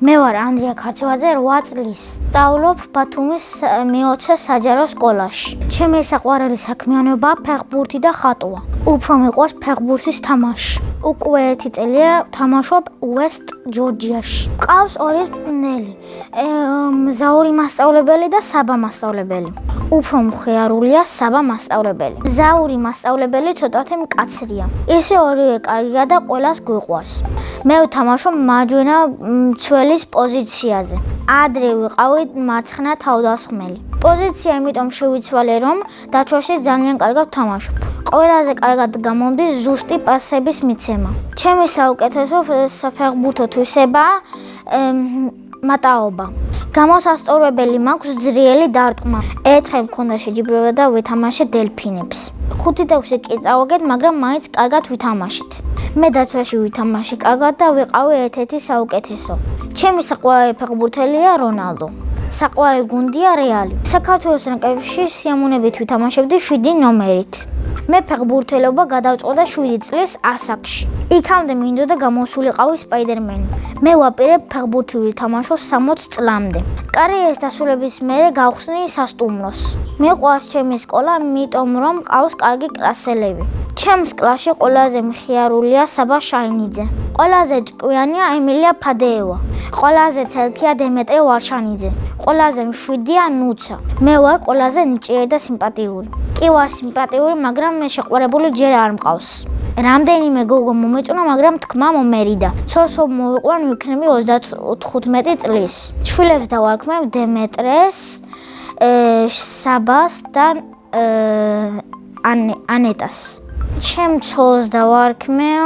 მე ვარ ანდრია ქარცევაძე, 8 წლის. სწავლობ ბათუმის მეოცე საჯარო სკოლაში. ჩემი საყვარელი საქმიანობაა ფეხბურთი და ხატვა. უფრო მიყვარს ფეხბურთის თამაში. უკვე 1 წელია თამაშობ უესტ ჯორჯიაში. მყავს 2 წნელი. მზაური მასწავლებელი და საბა მასწავლებელი. უფრო მხიარულია საბა მასწავლებელი. მზაური მასწავლებელი ცოტათი მკაცრია. ისე ორივე კარგია და ყველას გვიყვარს. მე ვთამაშობ მარჯვენა მცველის პოზიციაზე. ადრე ვიყავი მარცხენა თავდამსხმელი. პოზიცია იმიტომ შევიცვალე, რომ დაცვაში ძალიან კარგად ვთამაშობ. ყველაზე კარგად გამომდის ზუსტი პასების მიცემა. ჩემი საუკეთესო საფეხბურთო თვისებაა მატაობა. გამოსასწორებელი მაქვს ძლიერი დარტყმა. ერთხელ მქონდა შეჯიბრება და ვეთამაშე დელფინებს. 5-6 კი წავაგეთ, მაგრამ მაინც კარგად ვითამაშეთ. მე დაცვაში ვითამაშე კარგად და ვიყავი ერთ-ერთი საუკეთესო. ჩემი საყვარელი ფეხბურთელია რონალდო. საყვარელი გუნდია რეალი. საქართველოს ნაკრებში სიამოვნებით ვითამაშებდი 7 ნომერით. მე ფეხბურთელობა გადავწყვეტე 7 წლის ასაკში. იქამდე მინდოდა გამოსულიყავი სპაიდერმენი. მე ვაპირებ ფეხბურთი ვითამაშო 60 წლამდე. კარიერის დასრულების მერე გავხსნი სასტუმროს. მიყვარს ჩემი სკოლა, იმიტომ რომ მყავს კარგი კლასელები. ჩემს კლასში ყველაზე მხიარულია საბა შაინიძე. ყველაზე ჭკვიანია ემილია ფადეევა. ყველაზე ცელქია დემეტრე ვარშანიძე. ყველაზე მშვიდია ნუცა. მე ვარ ყველაზე ნიჭიერი და სიმპათიური. კი ვარ სიმპათიური, მაგრამ მე შეყვარებული ჯერ არ მყავს. რამდენიმე გოგო მომეწონა, მაგრამ თქმა მომერიდა. ცოლსო მოვიყვან ვიქნები 35 წლის. შვილებს დავარქმევ დემეტრეს, საბას და ანეტას. ჩემ ცოლს დავარქმევ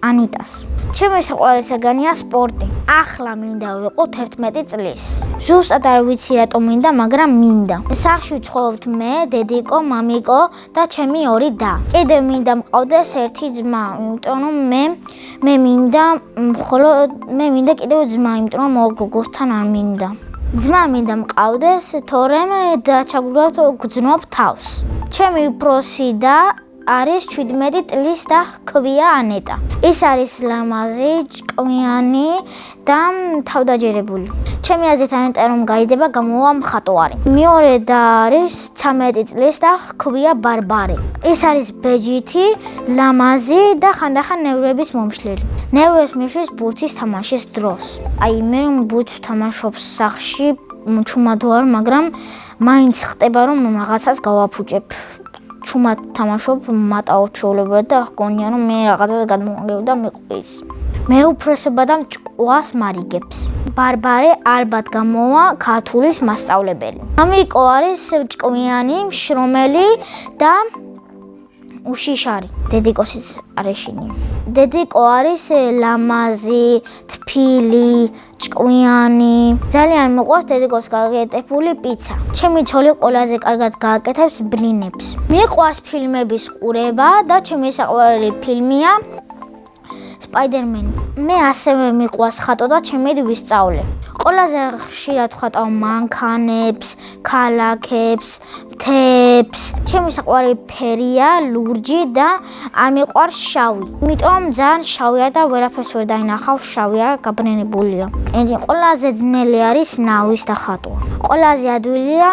ანიტას. ჩემი საყვარელი საგანია სპორტი. ახლა მინდა ვიყო 11 წლის. ზუსტად არ ვიცი რატომ მინდა, მაგრამ მინდა. სახლში ვცხოვრობთ მე, დედიკო, მამიკო და ჩემი 2 და. კიდევ მინდა მყავდეს 1 ძმა, იმიტომ რომ მე მინდა კიდევ ძმა, იმიტომ რომ ორ გოგოსთან არ მინდა. ძმა მინდა მყავდეს, თორემ დაჩაგვრად გძნობ თავს. ჩემი უფროსი და არის 17 წლის და ჰქვია ანეტა. ის არის ლამაზი, ჭკვიანი და თავდაჯერებული. ჩემი აზრით ანეტა რომ გაიძება, გამოვა მხატვარი. მეორე და არის 13 წლის და ჰქვია ბარბარე. ის არის ბეჯითი, ლამაზი და ხანდახან ნერვების მომშლელი. ნერვებს მიშვის ბურთის თამაშის დროს. მე რომ ბურთს ვთამაშობ სახლში, ჩუმად ვარ, მაგრამ მაინც ხდება რომ რაღაცას გავაფუჭებ. ჩუმად თამაშობ, მატაოთ ჩვეულებრივად და გონია რომ მე რაღაცას გადმოვანგებ და მიყვის. მე უფროსობა და მჭკუას მარიგებს. ბარბარე ალბათ გამოვა ქართულის მასწავლებელი. მამიკო არის ჭკვიანი, მშრომელი და უშიშარი. დედიკოსის არეშინი. დედიკო არის ლამაზი, თბილი, ჭკვიანი. ძალიან მიყვარს დედიკოს გაკეთებული პიცა. ჩემი ცოლი ყველაზე კარგად გააკეთებს ბლინებს. მიყვარს ფილმების ყურება და ჩემი საყვარელი ფილმია სპაიდერმენი. მე ასევე მიყვარს ხატვა და ჩემი ვისწავლე. ყველაზე ხშირად ვხატავ მანქანებს, ქალაქებს, მთებს. ჩემი საყვარელი ფერია ლურჯი და არ მიყვარს შავი. იმიტომ ძალიან შავია და ვერაფერს ვერ დაინახავ, შავი არ გაბრენებულია. ყველაზე ძნელი არის ნავის დახატვა. ყველაზე ადვილია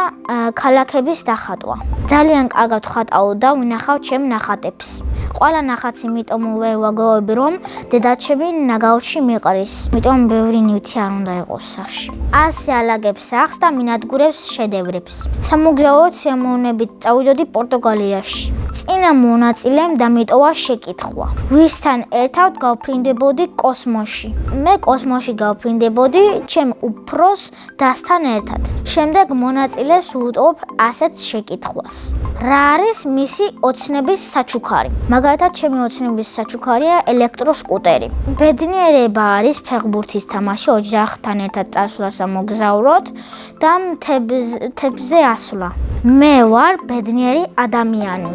ქალაქების დახატვა. ძალიან კარგად ვხატავ და ვინახავ ჩემ ნახატებს. ყველა ნახატს იმიტომ ვერ ვაგავები, რომ დედაჩემი ნაგავში მიყრის. იმიტომ ბევრი ნივთი არ უნდა იყოს სახლში. ასე ალაგებს სახლს და მინადგურებს შედევრებს. სამოგზაუროდ სიამოვნებით წავიდოდი პორტუგალიაში. წინა მონაწილემ დამიტოვა შეკითხვა. ვისთან ერთად გავფრინდებოდი კოსმოსში? მე კოსმოსში გავფრინდებოდი ჩემ უფროს დასთან ერთად. შემდეგ მონაწილეს ვუტოვებ ასეთ შეკითხვას. რა არის მისი ოცნების საჩუქარი? მაგალითად, ჩემი ოცნების საჩუქარია ელექტროსკუტერი. ბედნიერება არის ფეხბურთის თამაში, ოჯახთან ერთად წასვლა სამოგზაუროდ და მთებზე ასვლა. მე ვარ ბედნიერი ადამიანი.